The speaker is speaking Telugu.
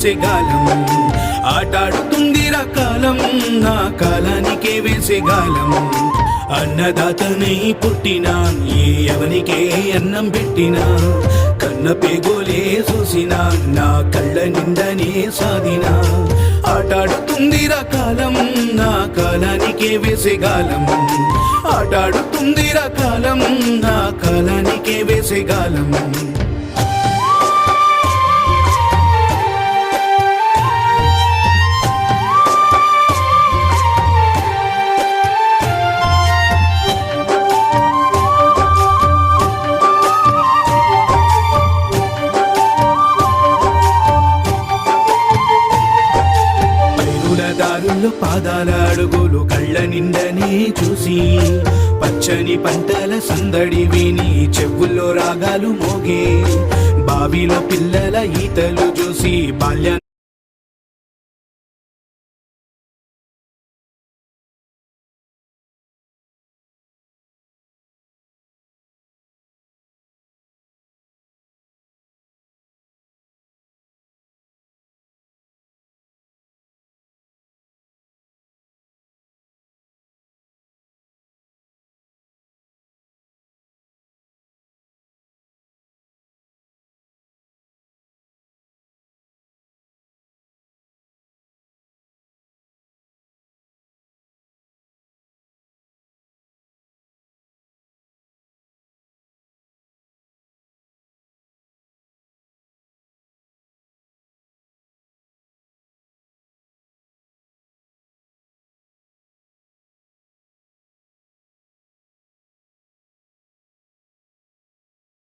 వేసే గాలం ఆటాడుతుందిరా కాలం నా కాలానికే వేసే గాలం అన్నదాతనై పుట్టినా ఏ ఎవనికే అన్నం పెట్టినా కన్న పేగోలే చూసినా నా కళ్ళ నిందనే సాధినా ఆటాడుతుందిరా కాలం నా కాలానికే వేసే గాలం ఆటాడుతుందిరా కాలం నా కాలానికే వేసే గాలం దారుల్లో పాదాల అడుగులు కళ్ళ నిండనే చూసి పచ్చని పంటల సందడి విని చెవుల్లో రాగాలు మోగే బావిలో పిల్లల ఈతలు చూసి బాల్య